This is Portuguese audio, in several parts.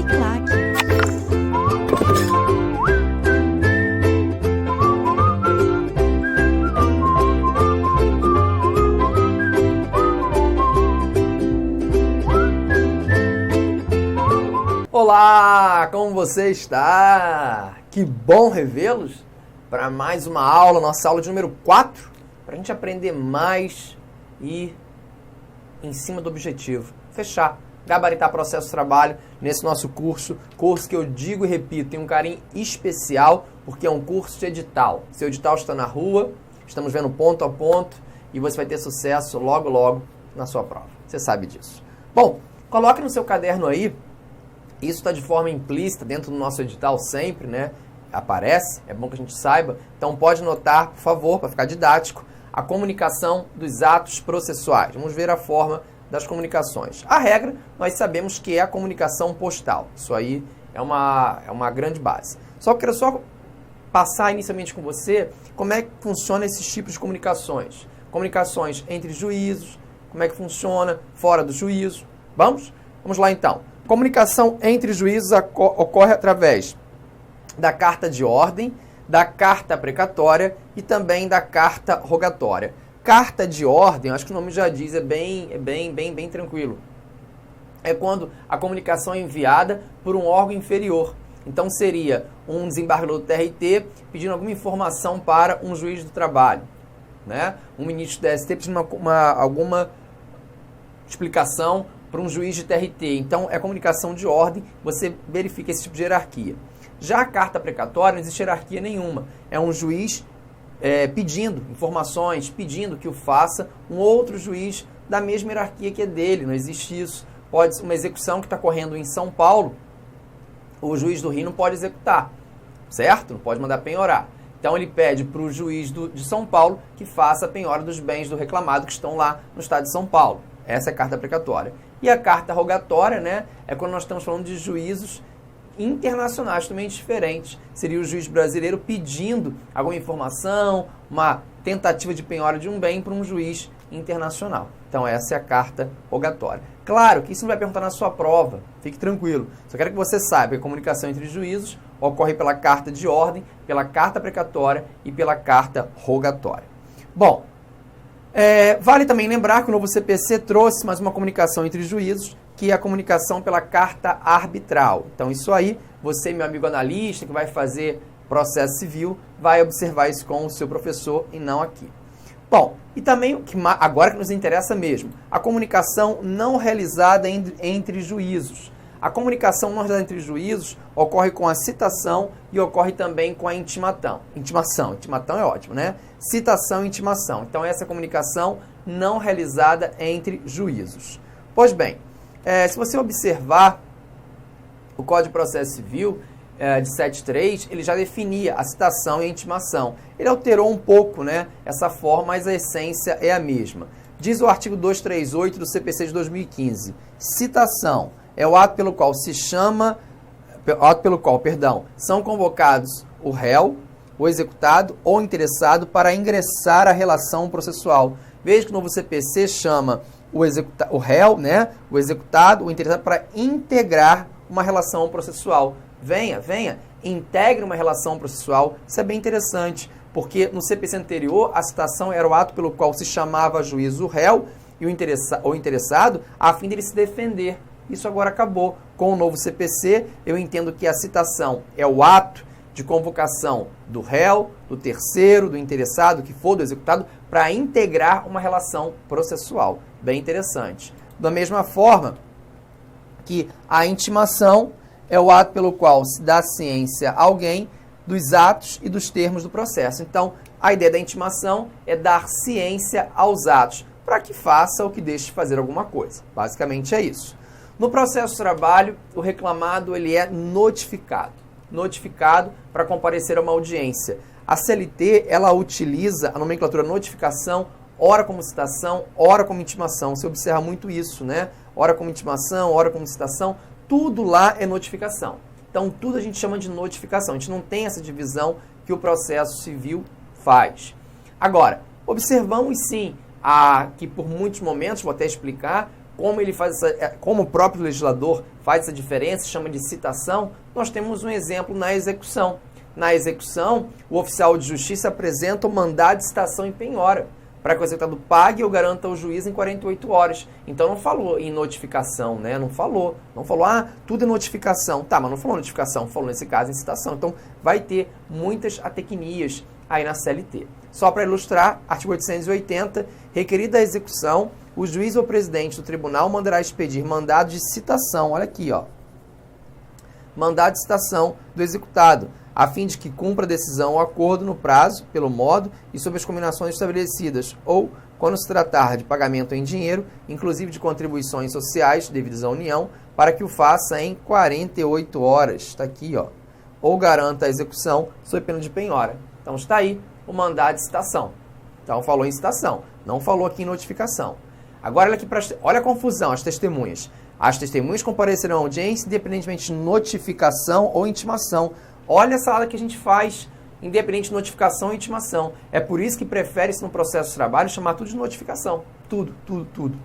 Uniclac. Olá, como você está? Que bom revê-los para mais uma aula, nossa aula de número 4, para a gente aprender mais e em cima do objetivo, fechar, gabaritar processo de trabalho nesse nosso curso que eu digo e repito, tem um carinho especial porque é um curso de edital. Seu edital está na rua, estamos vendo ponto a ponto e você vai ter sucesso logo, logo na sua prova. Você sabe disso. Bom, coloque no seu caderno aí. Isso está de forma implícita dentro do nosso edital sempre, né? Aparece, é bom que a gente saiba. Então pode notar, por favor, para ficar didático, a comunicação dos atos processuais. Vamos ver a forma das comunicações. A regra, nós sabemos que é a comunicação postal. Isso aí é uma grande base. Só que quero só passar inicialmente com você como é que funciona esses tipos de comunicações. Comunicações entre juízos, como é que funciona fora do juízo. Vamos? Vamos lá então. Comunicação entre juízos ocorre através da carta de ordem, da carta precatória e também da carta rogatória. Carta de ordem, acho que o nome já diz, é bem tranquilo. É quando a comunicação é enviada por um órgão inferior. Então seria um desembargador do TRT pedindo alguma informação para um juiz do trabalho, né? Um ministro do ST pedindo alguma explicação para um juiz de TRT. Então, é comunicação de ordem, você verifica esse tipo de hierarquia. Já a carta precatória, não existe hierarquia nenhuma. É um juiz pedindo informações, pedindo que o faça um outro juiz da mesma hierarquia que é dele. Não existe isso. Pode ser uma execução que está correndo em São Paulo, o juiz do Rio não pode executar, certo? Não pode mandar penhorar. Então, ele pede para o juiz de São Paulo que faça a penhora dos bens do reclamado que estão lá no estado de São Paulo. Essa é a carta precatória. E a carta rogatória, né, é quando nós estamos falando de juízos internacionais, totalmente diferentes. Seria o juiz brasileiro pedindo alguma informação, uma tentativa de penhora de um bem para um juiz internacional. Então essa é a carta rogatória. Claro que isso não vai perguntar na sua prova, fique tranquilo. Só quero que você saiba que a comunicação entre juízos ocorre pela carta de ordem, pela carta precatória e pela carta rogatória. Bom, vale também lembrar que o novo CPC trouxe mais uma comunicação entre juízos, que é a comunicação pela carta arbitral. Então isso aí, você, meu amigo analista, que vai fazer processo civil, vai observar isso com o seu professor e não aqui. Bom, e também, agora que nos interessa mesmo, a comunicação não realizada entre juízos. A comunicação não realizada entre juízos ocorre com a citação e ocorre também com a intimação. Intimação é ótimo, né? Citação e intimação. Então, essa é a comunicação não realizada entre juízos. Pois bem, se você observar o Código de Processo Civil de 73, ele já definia a citação e a intimação. Ele alterou um pouco, né, essa forma, mas a essência é a mesma. Diz o artigo 238 do CPC de 2015, citação é o ato pelo qual são convocados o réu, o executado ou o interessado para ingressar a relação processual. Veja que o novo CPC chama o réu, né, o executado, o interessado para integrar uma relação processual. Venha, integre uma relação processual. Isso é bem interessante, porque no CPC anterior a citação era o ato pelo qual se chamava a juiz o réu e o interessado a fim dele se defender. Isso agora acabou. Com o novo CPC, eu entendo que a citação é o ato de convocação do réu, do terceiro, do interessado, que for do executado, para integrar uma relação processual. Bem interessante. Da mesma forma que a intimação é o ato pelo qual se dá ciência a alguém dos atos e dos termos do processo. Então, a ideia da intimação é dar ciência aos atos, para que faça ou que deixe de fazer alguma coisa. Basicamente é isso. No processo de trabalho, o reclamado ele é notificado para comparecer a uma audiência. A CLT, ela utiliza a nomenclatura notificação, ora como citação, ora como intimação. Você observa muito isso, né? Ora como intimação, ora como citação, tudo lá é notificação. Então, tudo a gente chama de notificação. A gente não tem essa divisão que o processo civil faz. Agora, observamos sim que por muitos momentos, vou até explicar, como o próprio legislador faz essa diferença, chama de citação, nós temos um exemplo na execução. Na execução, o oficial de justiça apresenta o mandado de citação em penhora, para que o executado pague ou garanta ao juiz em 48 horas. Então não falou em notificação, né? Não falou, tudo é notificação. Tá, mas não falou notificação, falou nesse caso em citação. Então vai ter muitas atecnias aí na CLT. Só para ilustrar, artigo 880, requerida a execução, o juiz ou presidente do tribunal mandará expedir mandado de citação, olha aqui, ó. Mandado de citação do executado, a fim de que cumpra a decisão ou acordo no prazo, pelo modo e sob as combinações estabelecidas, ou, quando se tratar de pagamento em dinheiro, inclusive de contribuições sociais devidas à União, para que o faça em 48 horas. Está aqui, ó. Ou garanta a execução sob pena de penhora. Então está aí o mandado de citação. Então falou em citação, não falou aqui em notificação. Agora olha aqui, olha a confusão, as testemunhas. As testemunhas comparecerão à audiência independentemente de notificação ou intimação. Olha a salada que a gente faz, independente de notificação e intimação. É por isso que prefere-se no processo de trabalho chamar tudo de notificação. Tudo.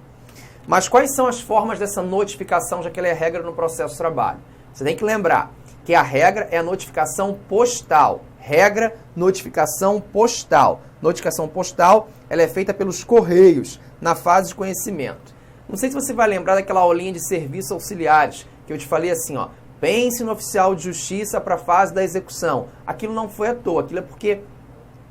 Mas quais são as formas dessa notificação, já que ela é regra no processo de trabalho? Você tem que lembrar que a regra é a notificação postal. Regra, notificação postal. Notificação postal, ela é feita pelos correios, na fase de conhecimento. Não sei se você vai lembrar daquela aulinha de serviços auxiliares, que eu te falei assim, ó. Pense no oficial de justiça para a fase da execução. Aquilo não foi à toa, aquilo é porque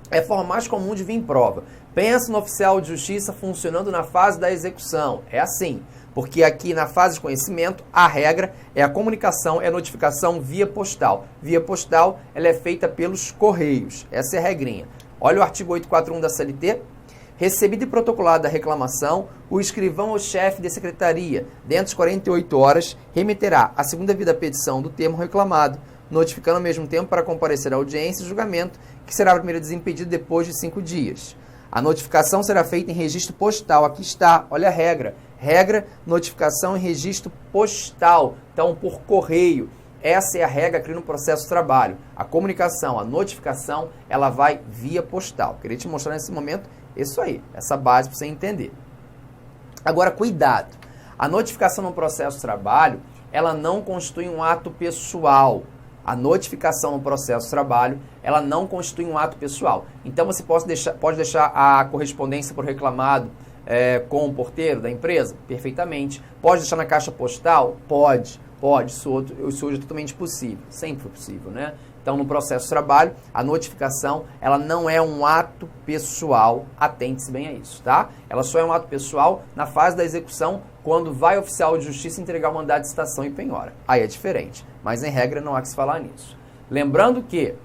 é forma mais comum de vir em prova. Pense no oficial de justiça funcionando na fase da execução. É assim, porque aqui na fase de conhecimento, a regra é a comunicação, é a notificação via postal. Via postal, ela é feita pelos correios. Essa é a regrinha. Olha o artigo 841 da CLT. Recebida e protocolada a reclamação, o escrivão ou chefe de secretaria, dentro de 48 horas, remeterá a segunda via da petição do termo reclamado, notificando ao mesmo tempo para comparecer à audiência e julgamento, que será primeiro desimpedido depois de 5 dias. A notificação será feita em registro postal. Aqui está, olha a regra. Regra, notificação em registro postal. Então, por correio. Essa é a regra aqui no processo de trabalho. A comunicação, a notificação, ela vai via postal. Queria te mostrar nesse momento isso aí, essa base para você entender. Agora, cuidado. A notificação no processo de trabalho, ela não constitui um ato pessoal. A notificação no processo de trabalho, ela não constitui um ato pessoal. Então, você pode deixar a correspondência por reclamado com o porteiro da empresa? Perfeitamente. Pode deixar na caixa postal? Pode. Isso hoje é totalmente possível. Sempre foi possível, né? Então, no processo de trabalho, a notificação, ela não é um ato pessoal. Atente-se bem a isso, tá? Ela só é um ato pessoal na fase da execução, quando vai o oficial de justiça entregar o mandado de citação e penhora. Aí é diferente, mas em regra não há que se falar nisso. Lembrando que,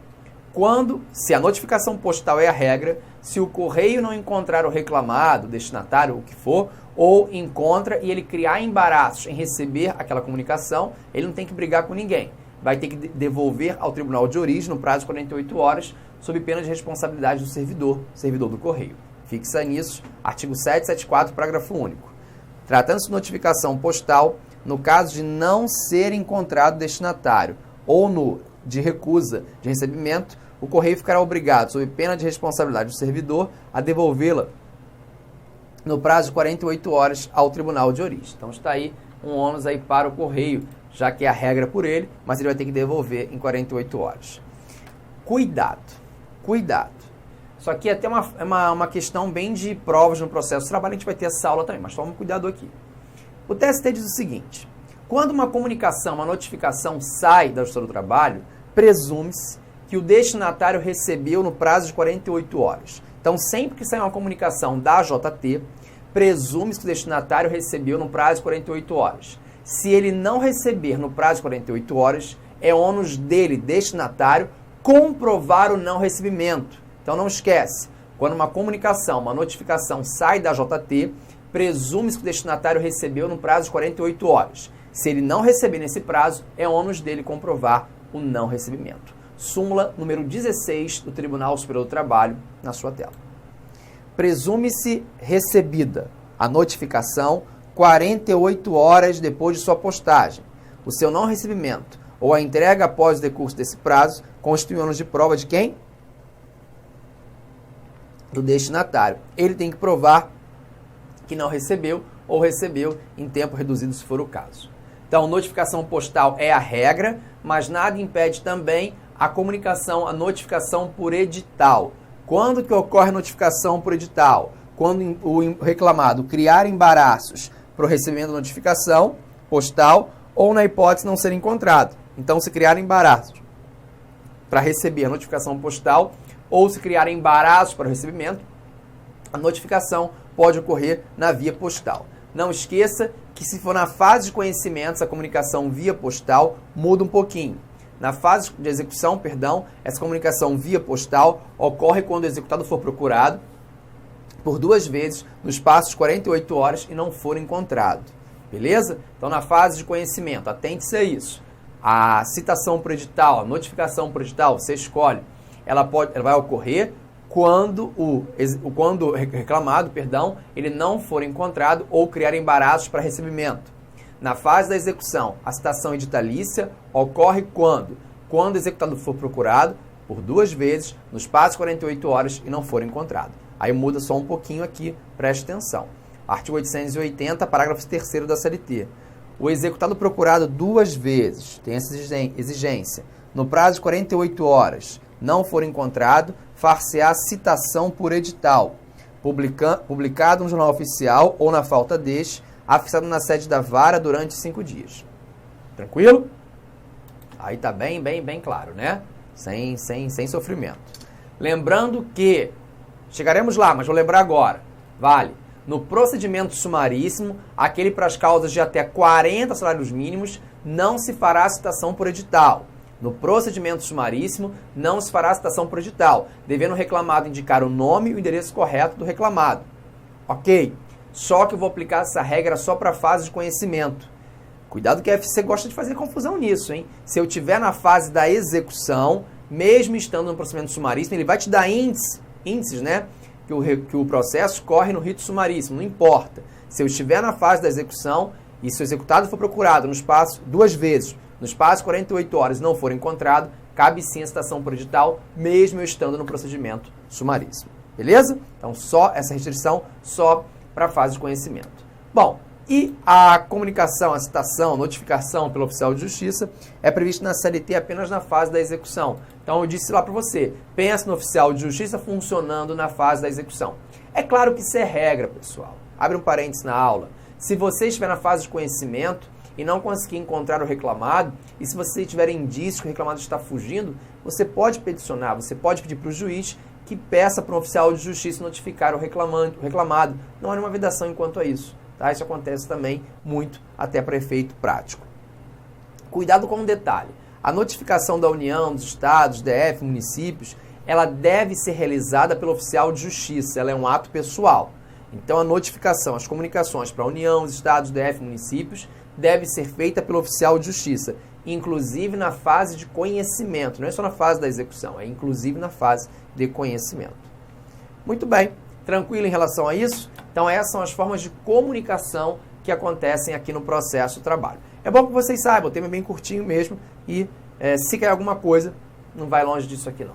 se a notificação postal é a regra, se o correio não encontrar o reclamado, o destinatário, o que for, ou encontra e ele criar embaraços em receber aquela comunicação, ele não tem que brigar com ninguém. Vai ter que devolver ao tribunal de origem no prazo de 48 horas, sob pena de responsabilidade do servidor do correio. Fixa nisso, artigo 774, parágrafo único. Tratando-se de notificação postal, no caso de não ser encontrado destinatário ou de recusa de recebimento, o correio ficará obrigado, sob pena de responsabilidade do servidor, a devolvê-la no prazo de 48 horas ao tribunal de origem. Então está aí um ônus aí para o correio, já que é a regra por ele, mas ele vai ter que devolver em 48 horas. Cuidado. Isso aqui é até uma questão bem de provas no processo de trabalho, a gente vai ter essa aula também, mas toma cuidado aqui. O TST diz o seguinte: quando uma comunicação, uma notificação sai da Justiça do Trabalho, presume-se que o destinatário recebeu no prazo de 48 horas. Então, sempre que sair uma comunicação da JT, presume-se que o destinatário recebeu no prazo de 48 horas. Se ele não receber no prazo de 48 horas, é ônus dele, destinatário, comprovar o não recebimento. Então, não esquece, quando uma comunicação, uma notificação sai da JT, presume-se que o destinatário recebeu no prazo de 48 horas. Se ele não receber nesse prazo, é ônus dele comprovar o não recebimento. Súmula número 16 do Tribunal Superior do Trabalho, na sua tela. Presume-se recebida a notificação 48 horas depois de sua postagem. O seu não recebimento ou a entrega após o decurso desse prazo constitui ônus de prova de quem? Do destinatário. Ele tem que provar que não recebeu ou recebeu em tempo reduzido, se for o caso. Então, notificação postal é a regra, mas nada impede também a comunicação, a notificação por edital. Quando que ocorre a notificação por edital? Quando o reclamado criar embaraços para o recebimento da notificação postal ou na hipótese não ser encontrado. Então, se criar embaraços para receber a notificação postal ou se criar embaraços para o recebimento, a notificação pode ocorrer na via postal. Não esqueça que se for na fase de conhecimentos, a comunicação via postal muda um pouquinho. Na fase de execução, essa comunicação via postal ocorre quando o executado for procurado por 2 vezes no espaço de 48 horas e não for encontrado. Beleza? Então, na fase de conhecimento, atente-se a isso. A citação por edital, a notificação por edital, você escolhe, ela vai ocorrer quando o reclamado, ele não for encontrado ou criar embaraços para recebimento. Na fase da execução, a citação editalícia ocorre quando o executado for procurado por 2 vezes no espaço de 48 horas e não for encontrado. Aí muda só um pouquinho aqui, preste atenção. Artigo 880, parágrafo 3º da CLT. O executado procurado 2 vezes, tem essa exigência, no prazo de 48 horas, não for encontrado, far-se-á citação por edital, publicado no Jornal Oficial ou, na falta deste, afixado na sede da vara durante 5 dias. Tranquilo? Aí tá bem claro, né? Sem sofrimento. Lembrando que, chegaremos lá, mas vou lembrar agora, vale, no procedimento sumaríssimo, aquele para as causas de até 40 salários mínimos, não se fará citação por edital. No procedimento sumaríssimo, não se fará citação por edital, devendo o reclamado indicar o nome e o endereço correto do reclamado. Ok? Só que eu vou aplicar essa regra só para a fase de conhecimento. Cuidado que a FC gosta de fazer confusão nisso, hein? Se eu estiver na fase da execução, mesmo estando no procedimento sumaríssimo, ele vai te dar índices, né? Que o processo corre no rito sumaríssimo, não importa. Se eu estiver na fase da execução e se o executado for procurado no espaço 2 vezes, no espaço de 48 horas não for encontrado, cabe sim a citação por edital, mesmo eu estando no procedimento sumaríssimo. Beleza? Então, só essa restrição, só para a fase de conhecimento. Bom, e a comunicação, a citação, notificação pelo oficial de justiça é prevista na CLT apenas na fase da execução. Então, eu disse lá para você, pense no oficial de justiça funcionando na fase da execução. É claro que isso é regra, pessoal. Abre um parênteses na aula. Se você estiver na fase de conhecimento e não conseguir encontrar o reclamado, e se você tiver indício que o reclamado está fugindo, você pode peticionar, você pode pedir para o juiz que peça para um oficial de justiça notificar o reclamado. Não há nenhuma vedação enquanto a isso. Tá? Isso acontece também muito até para efeito prático. Cuidado com um detalhe. A notificação da União, dos estados, DF, municípios, ela deve ser realizada pelo oficial de justiça. Ela é um ato pessoal. Então, a notificação, as comunicações para a União, os estados, DF, municípios, deve ser feita pelo oficial de justiça, inclusive na fase de conhecimento. Não é só na fase da execução, é inclusive na fase de conhecimento. Muito bem. Tranquilo em relação a isso? Então, essas são as formas de comunicação que acontecem aqui no processo do trabalho. É bom que vocês saibam, o tema é bem curtinho mesmo e se quer alguma coisa, não vai longe disso aqui não.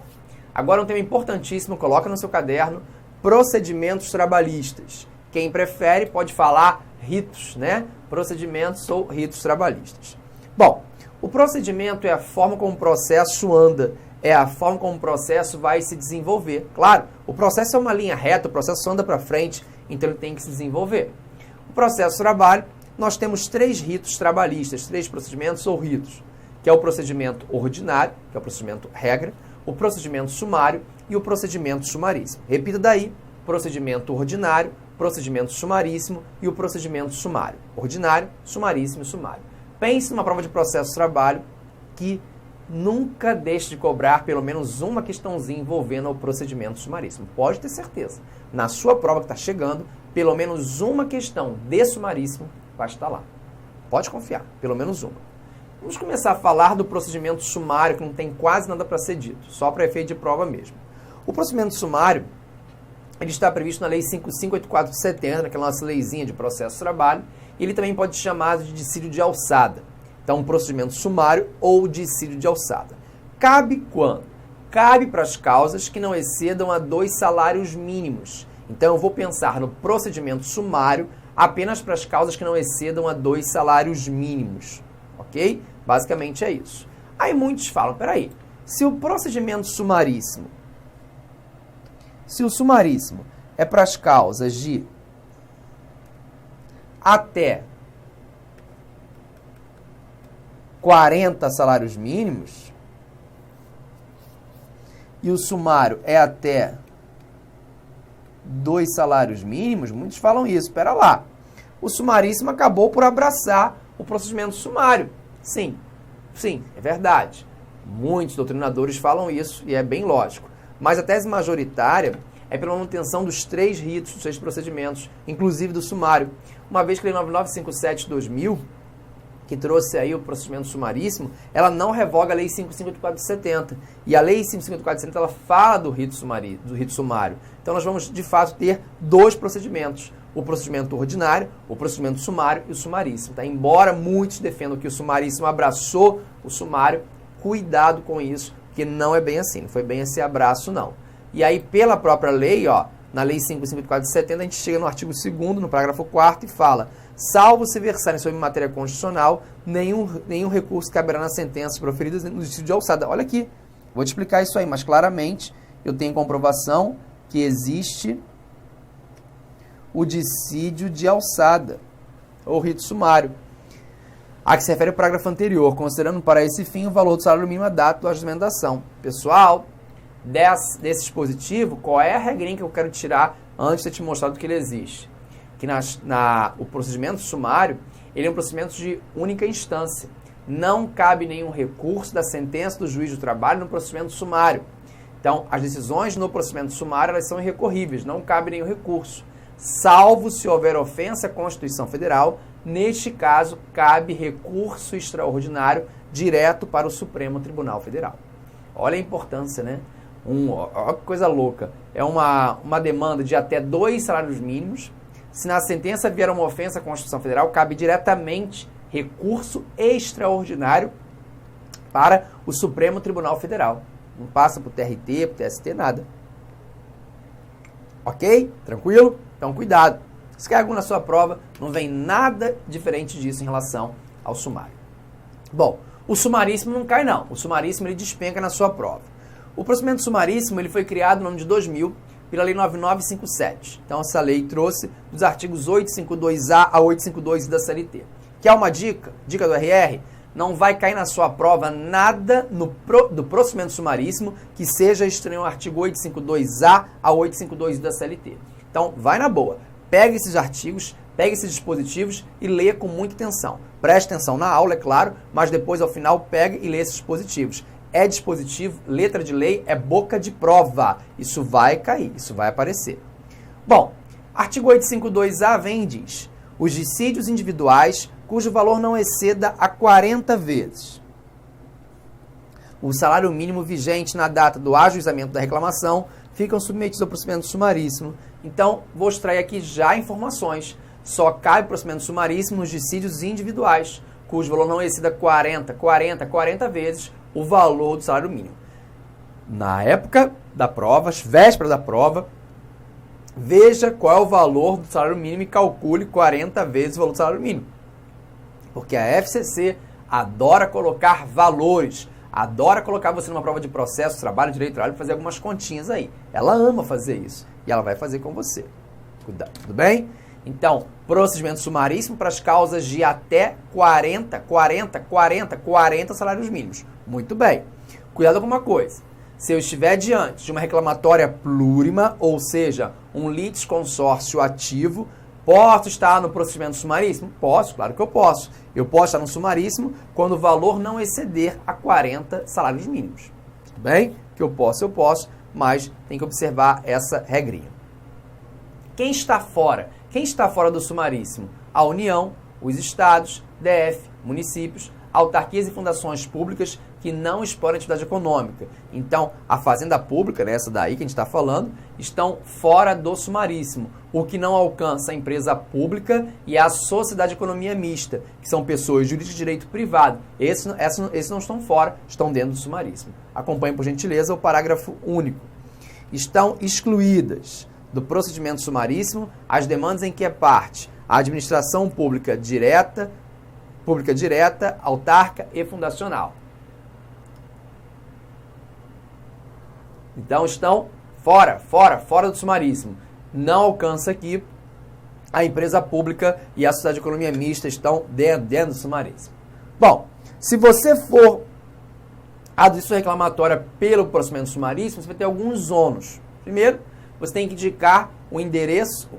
Agora, um tema importantíssimo, coloca no seu caderno, procedimentos trabalhistas. Quem prefere pode falar ritos, né? Procedimentos ou ritos trabalhistas. Bom, o procedimento é a forma como o processo anda, é a forma como o processo vai se desenvolver. Claro, o processo é uma linha reta, o processo anda para frente, então ele tem que se desenvolver. O processo de trabalho, nós temos 3 ritos trabalhistas, 3 procedimentos ou ritos, que é o procedimento ordinário, que é o procedimento regra, o procedimento sumário e o procedimento sumaríssimo. Repita daí, procedimento ordinário, procedimento sumaríssimo e o procedimento sumário. Ordinário, sumaríssimo e sumário. Pense numa prova de processo de trabalho que nunca deixe de cobrar pelo menos uma questãozinha envolvendo o procedimento sumaríssimo. Pode ter certeza. Na sua prova que está chegando, pelo menos uma questão de sumaríssimo vai estar lá. Pode confiar, pelo menos uma. Vamos começar a falar do procedimento sumário, que não tem quase nada para ser dito, só para efeito de prova mesmo. O procedimento sumário, ele está previsto na Lei 5584/70, naquela nossa leizinha de processo de trabalho, e ele também pode ser chamado de dissídio de alçada. Então, um procedimento sumário ou dissídio de alçada. Cabe quando? Cabe para as causas que não excedam a 2 salários mínimos. Então, eu vou pensar no procedimento sumário apenas para as causas que não excedam a 2 salários mínimos, ok? Basicamente é isso. Aí muitos falam, peraí, se o procedimento sumaríssimo, se o sumaríssimo é para as causas de até 40 salários mínimos e o sumário é até 2 salários mínimos, muitos falam isso. Espera lá, o sumaríssimo acabou por abraçar o procedimento sumário. Sim, é verdade. Muitos doutrinadores falam isso e é bem lógico. Mas a tese majoritária é pela manutenção dos 3 ritos, dos 3 procedimentos, inclusive do sumário. Uma vez que a Lei 9957 de 2000, que trouxe aí o procedimento sumaríssimo, ela não revoga a Lei 5.584 de 70. E a Lei 5.584 de 70, ela fala do rito sumário. Então nós vamos, de fato, ter 2 procedimentos. O procedimento ordinário, o procedimento sumário e o sumaríssimo. Tá? Embora muitos defendam que o sumaríssimo abraçou o sumário, cuidado com isso, porque não é bem assim. Não foi bem esse abraço, não. E aí, pela própria lei, ó, na Lei 5.584 de 70, a gente chega no artigo 2º, no parágrafo 4º, e fala: salvo se versarem sobre matéria constitucional, nenhum recurso caberá nas sentenças proferidas no dissídio de alçada. Olha aqui, vou te explicar isso aí, mas claramente eu tenho comprovação que existe o dissídio de alçada, ou rito sumário, a que se refere ao parágrafo anterior, considerando para esse fim o valor do salário mínimo à data do ajustamento da ação. Pessoal, desse dispositivo, qual é a regrinha que eu quero tirar antes de ter te mostrado que ele existe? Que o procedimento sumário, ele é um procedimento de única instância. Não cabe nenhum recurso da sentença do juiz do trabalho no procedimento sumário. Então, as decisões no procedimento sumário, elas são irrecorríveis, não cabe nenhum recurso. Salvo se houver ofensa à Constituição Federal, neste caso, cabe recurso extraordinário direto para o Supremo Tribunal Federal. Olha a importância, né? Olha que coisa louca. É uma demanda de até 2 salários mínimos. Se na sentença vier uma ofensa à Constituição Federal, cabe diretamente recurso extraordinário para o Supremo Tribunal Federal. Não passa por TRT, por TST, nada. Ok? Tranquilo? Então, cuidado. Se cai algo na sua prova, não vem nada diferente disso em relação ao sumário. Bom, o sumaríssimo não cai, não. O sumaríssimo, ele despenca na sua prova. O procedimento sumaríssimo, ele foi criado no ano de 2000 pela Lei 9957. Então, essa lei trouxe dos artigos 852A a 852 da CLT. Quer uma dica? Dica do RR? Não vai cair na sua prova nada do procedimento sumaríssimo que seja estranho ao artigo 852A a 852 da CLT. Então, vai na boa. Pega esses artigos, pega esses dispositivos e leia com muita atenção. Preste atenção na aula, é claro, mas depois, ao final, pega e lê esses dispositivos. É dispositivo, letra de lei, é boca de prova. Isso vai cair, isso vai aparecer. Bom, artigo 852A vem e diz: os dissídios individuais cujo valor não exceda a 40 vezes o salário mínimo vigente na data do ajuizamento da reclamação ficam submetidos ao procedimento sumaríssimo. Então, vou extrair aqui já informações. Só cabe procedimento sumaríssimo nos dissídios individuais, cujo valor não exceda 40 vezes o valor do salário mínimo. Na época da prova, véspera da prova, veja qual é o valor do salário mínimo e calcule 40 vezes o valor do salário mínimo. Porque a FCC adora colocar valores, adora colocar você numa prova de processo, trabalho, direito, trabalho, fazer algumas continhas aí. Ela ama fazer isso e ela vai fazer com você. Cuidado, tudo bem? Então, procedimento sumaríssimo para as causas de até 40 salários mínimos. Muito bem. Cuidado com uma coisa. Se eu estiver diante de uma reclamatória plurima, ou seja, um litisconsórcio ativo, posso estar no procedimento sumaríssimo? Posso, claro que eu posso. Eu posso estar no sumaríssimo quando o valor não exceder a 40 salários mínimos. Tudo bem? Que eu posso, mas tem que observar essa regrinha. Quem está fora? Quem está fora do sumaríssimo? A União, os estados, DF, municípios, autarquias e fundações públicas que não exploram atividade econômica. Então, a fazenda pública, né, essa daí que a gente está falando, estão fora do sumaríssimo, o que não alcança a empresa pública e a sociedade de economia mista, que são pessoas jurídicas de direito privado. Esses não estão fora, estão dentro do sumaríssimo. Acompanhe, por gentileza, o parágrafo único. Estão excluídas do procedimento sumaríssimo as demandas em que é parte a administração pública direta, autarca e fundacional. Então estão fora do sumaríssimo. Não alcança aqui. A empresa pública e a sociedade de economia mista estão dentro do sumaríssimo. Bom, se você for aduzir sua reclamatória pelo procedimento sumaríssimo, você vai ter alguns ônus. Primeiro, você tem que indicar o endereço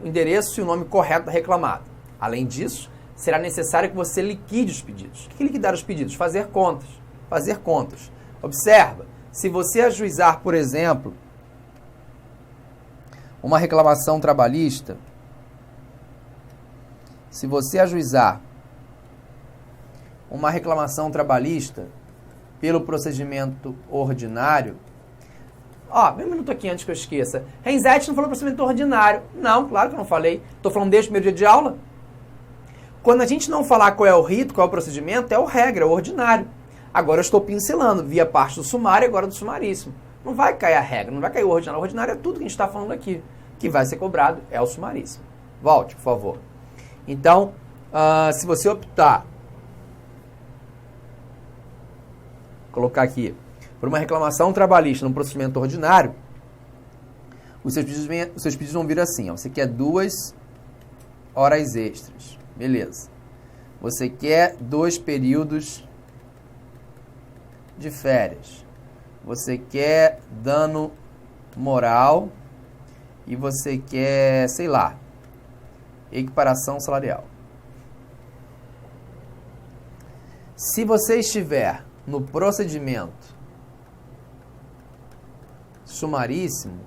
e o nome correto da reclamada. Além disso, será necessário que você liquide os pedidos. O que é liquidar os pedidos? Fazer contas. Observa, se você ajuizar, por exemplo, uma reclamação trabalhista, se você ajuizar uma reclamação trabalhista pelo procedimento ordinário... Vem um minuto aqui antes que eu esqueça. Renzetti não falou procedimento ordinário. Não, claro que eu não falei. Estou falando desde o primeiro dia de aula. Quando a gente não falar qual é o rito, qual é o procedimento, é o regra, é o ordinário. Agora eu estou pincelando via parte do sumário e agora do sumaríssimo. Não vai cair a regra, não vai cair o ordinário. O ordinário é tudo que a gente está falando aqui. Que vai ser cobrado é o sumaríssimo. Volte, por favor. Então, se você optar, colocar aqui, por uma reclamação trabalhista no procedimento ordinário, os seus pedidos vão vir assim. Você quer 2 horas extras. Beleza. Você quer 2 períodos de férias. Você quer dano moral. E você quer, sei lá, equiparação salarial. Se você estiver no procedimento sumaríssimo,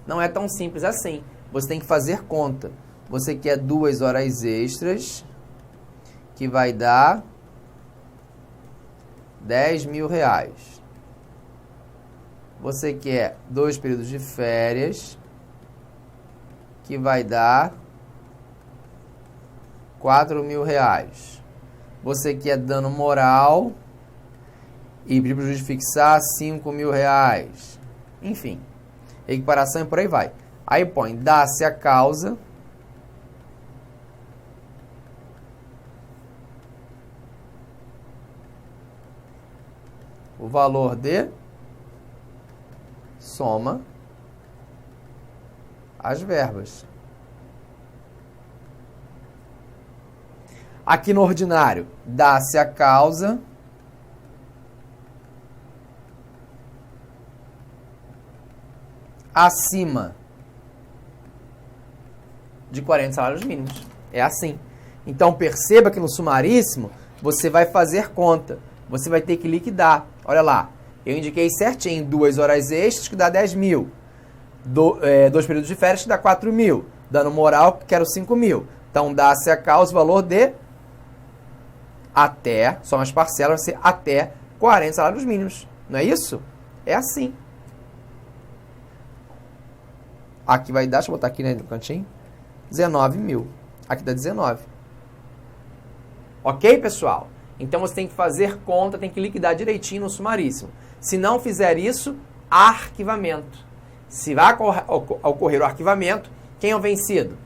não é tão simples assim. Você tem que fazer conta. Você quer 2 horas extras, que vai dar R$10.000. Você quer 2 períodos de férias, que vai dar R$4.000. Você quer dano moral e prejuízo de fixar R$5.000. Enfim, equiparação e por aí vai. Aí põe, dá-se a causa o valor de soma as verbas. Aqui no ordinário, dá-se a causa acima de 40 salários mínimos. É assim. Então, perceba que no sumaríssimo, você vai fazer conta. Você vai ter que liquidar. Olha lá, eu indiquei certinho 2 horas extras, que dá 10.000. 2 períodos de férias, que dá 4.000. Dano moral, que quero 5.000. Então, dá-se a causa o valor de até, só umas parcelas, vai ser até 40 salários mínimos. Não é isso? É assim. Aqui vai dar, deixa eu botar aqui no cantinho, 19.000. Aqui dá 19. Ok, pessoal? Então você tem que fazer conta, tem que liquidar direitinho no sumaríssimo. Se não fizer isso, arquivamento. Se vai ocorrer o arquivamento, quem é o vencido?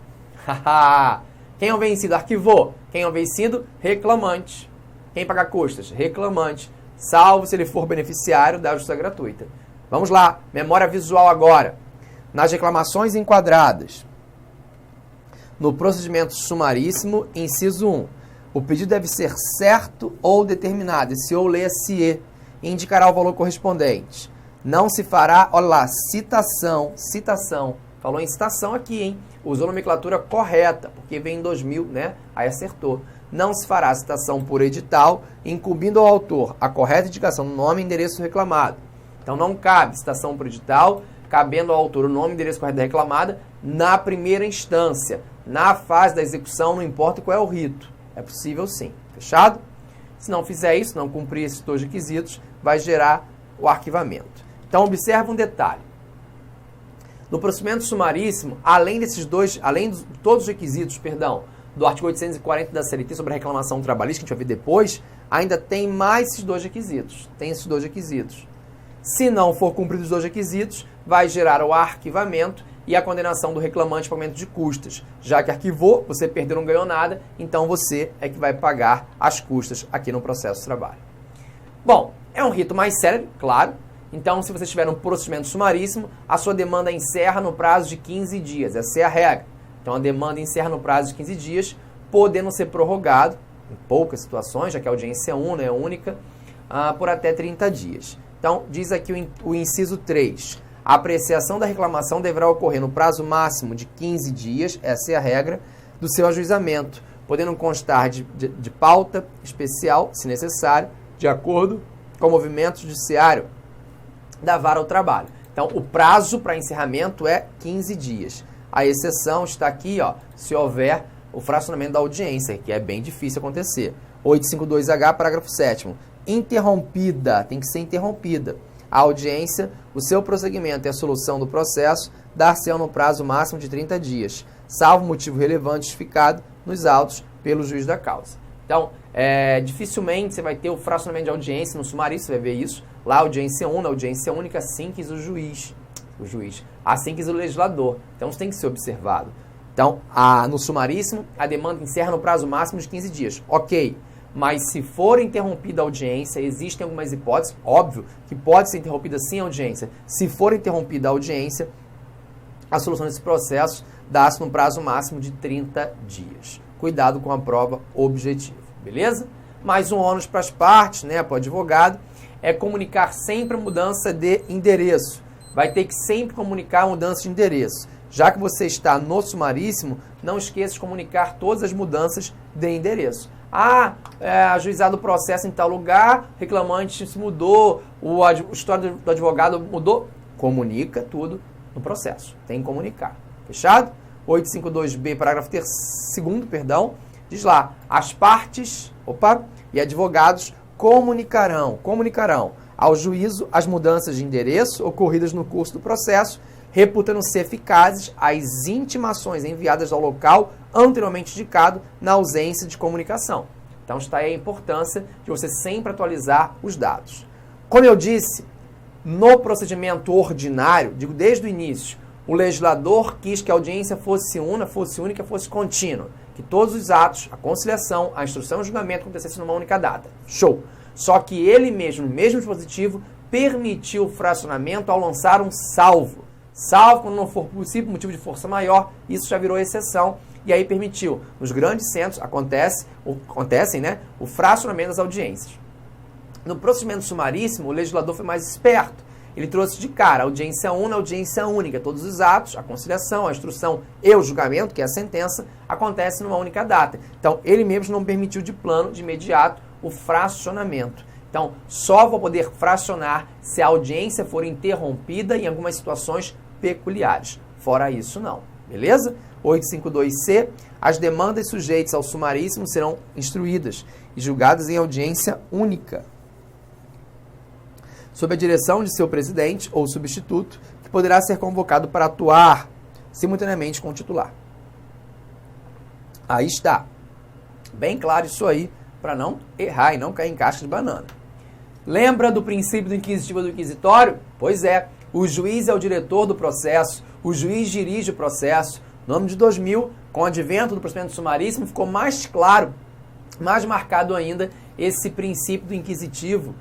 Quem é o vencido? Arquivou. Quem é o vencido? Reclamante. Quem paga custas? Reclamante. Salvo se ele for beneficiário da justiça gratuita. Vamos lá, memória visual agora. Nas reclamações enquadradas no procedimento sumaríssimo, inciso 1, o pedido deve ser certo ou determinado. Esse ou lê-se e indicará o valor correspondente. Não se fará, olha lá, citação. Falou em citação aqui, hein? Usou a nomenclatura correta, porque vem em 2000, né? Aí acertou. Não se fará citação por edital, incumbindo ao autor a correta indicação do nome e endereço reclamado. Então não cabe citação por edital, cabendo ao autor o nome e endereço correto da reclamada na primeira instância. Na fase da execução, não importa qual é o rito. É possível sim. Fechado? Se não fizer isso, não cumprir esses 2 requisitos, vai gerar o arquivamento. Então observa um detalhe. No procedimento sumaríssimo, além de todos os requisitos, do artigo 840 da CLT sobre a reclamação trabalhista, que a gente vai ver depois, ainda tem mais esses 2 requisitos. Se não for cumprido os 2 requisitos, vai gerar o arquivamento e a condenação do reclamante para aumento de custas. Já que arquivou, você perdeu, não ganhou nada, então você é que vai pagar as custas aqui no processo de trabalho. Bom, é um rito mais sério, claro. Então, se você estiver num procedimento sumaríssimo, a sua demanda encerra no prazo de 15 dias. Essa é a regra. Então, a demanda encerra no prazo de 15 dias, podendo ser prorrogado, em poucas situações, já que a audiência é única, por até 30 dias. Então, diz aqui o inciso 3. A apreciação da reclamação deverá ocorrer no prazo máximo de 15 dias, essa é a regra, do seu ajuizamento, podendo constar de pauta especial, se necessário, de acordo com o movimento judiciário da vara ao trabalho. Então, o prazo para encerramento é 15 dias. A exceção está aqui, se houver o fracionamento da audiência, que é bem difícil acontecer. 852H, parágrafo 7º. Interrompida, tem que ser interrompida. A audiência, o seu prosseguimento e a solução do processo dar-se-ão no prazo máximo de 30 dias, salvo motivo relevante justificado nos autos pelo juiz da causa. Então, dificilmente você vai ter o fracionamento de audiência no sumaríssimo, você vai ver isso. Lá, audiência única, assim quis o juiz, assim quis o legislador. Então, isso tem que ser observado. Então, no sumaríssimo, a demanda encerra no prazo máximo de 15 dias. Ok. Mas se for interrompida a audiência, existem algumas hipóteses, óbvio, que pode ser interrompida sim a audiência. Se for interrompida a audiência, a solução desse processo dá-se no prazo máximo de 30 dias. Cuidado com a prova objetiva, beleza? Mais um ônus para as partes, para o advogado, é comunicar sempre a mudança de endereço. Vai ter que sempre comunicar a mudança de endereço. Já que você está no sumaríssimo, não esqueça de comunicar todas as mudanças de endereço. Ajuizado o processo em tal lugar, reclamante se mudou, o histórico do advogado mudou. Comunica tudo no processo. Tem que comunicar. Fechado? 852B, parágrafo 2º, diz lá, as partes e advogados comunicarão ao juízo as mudanças de endereço ocorridas no curso do processo, reputando-se eficazes as intimações enviadas ao local anteriormente indicado na ausência de comunicação. Então está aí a importância de você sempre atualizar os dados. Como eu disse, no procedimento ordinário, digo desde o início, o legislador quis que a audiência fosse única, fosse contínua, que todos os atos, a conciliação, a instrução e o julgamento acontecessem numa única data. Show! Só que ele mesmo, no mesmo dispositivo, permitiu o fracionamento ao lançar um salvo. Salvo quando não for possível, motivo de força maior, isso já virou exceção, e aí permitiu. Nos grandes centros acontecem, o fracionamento das audiências. No procedimento sumaríssimo, o legislador foi mais esperto. Ele trouxe de cara audiência única. Todos os atos, a conciliação, a instrução e o julgamento, que é a sentença, acontecem numa única data. Então, ele mesmo não permitiu de plano, de imediato, o fracionamento. Então, só vou poder fracionar se a audiência for interrompida em algumas situações peculiares. Fora isso, não. Beleza? 852C. As demandas sujeitas ao sumaríssimo serão instruídas e julgadas em audiência única, sob a direção de seu presidente ou substituto, que poderá ser convocado para atuar simultaneamente com o titular. Aí está. Bem claro isso aí, para não errar e não cair em casca de banana. Lembra do princípio do inquisitivo do inquisitório? Pois é, o juiz é o diretor do processo, o juiz dirige o processo. No ano de 2000, com o advento do procedimento sumaríssimo, ficou mais claro, mais marcado ainda, esse princípio do inquisitivo,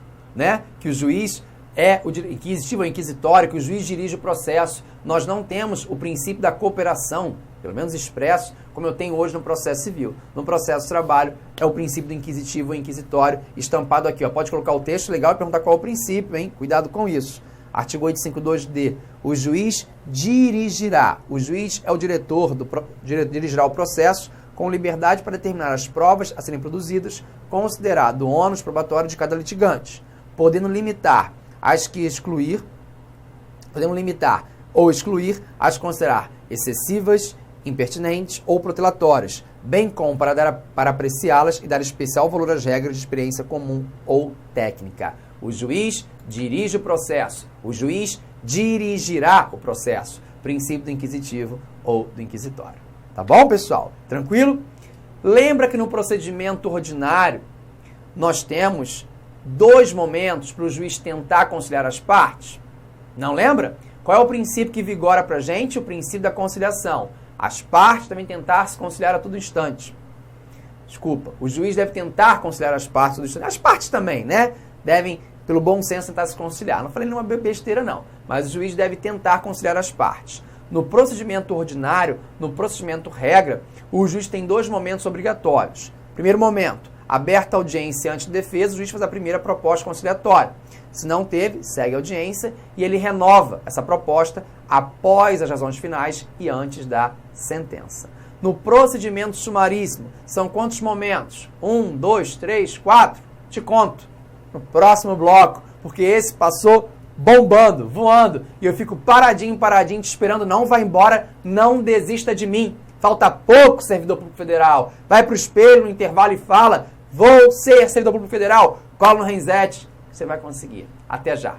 que o juiz é o inquisitivo, o inquisitório, que o juiz dirige o processo. Nós não temos o princípio da cooperação, pelo menos expresso, como eu tenho hoje no processo civil. No processo de trabalho, é o princípio do inquisitivo ou inquisitório, estampado aqui. Pode colocar o texto legal e perguntar qual é o princípio, hein? Cuidado com isso. Artigo 852D. O juiz dirigirá. O juiz é o diretor, dirigirá o processo com liberdade para determinar as provas a serem produzidas, considerado o ônus probatório de cada litigante, podendo limitar ou excluir as considerar excessivas, impertinentes ou protelatórias, bem como para apreciá-las e dar especial valor às regras de experiência comum ou técnica. O juiz dirige o processo. O juiz dirigirá o processo. Princípio do inquisitivo ou do inquisitório. Tá bom, pessoal? Tranquilo? Lembra que no procedimento ordinário nós temos 2 momentos para o juiz tentar conciliar as partes? Não lembra? Qual é o princípio que vigora para a gente? O princípio da conciliação. As partes devem tentar se conciliar a todo instante. Desculpa, o juiz deve tentar conciliar as partes a todo instante. As partes também, né? Devem, pelo bom senso, tentar se conciliar. Não falei nenhuma besteira, não. Mas o juiz deve tentar conciliar as partes. No procedimento ordinário, no procedimento regra, o juiz tem 2 momentos obrigatórios. Primeiro momento, aberta a audiência ante defesa, o juiz faz a primeira proposta conciliatória. Se não teve, segue a audiência e ele renova essa proposta após as razões finais e antes da sentença. No procedimento sumaríssimo, são quantos momentos? 1, 2, 3, 4? Te conto no próximo bloco, porque esse passou bombando, voando, e eu fico paradinho, te esperando, não vai embora, não desista de mim. Falta pouco, servidor público federal. Vai para o espelho no intervalo e fala, vou ser servidor público federal. Cola no Renzetti, você vai conseguir. Até já.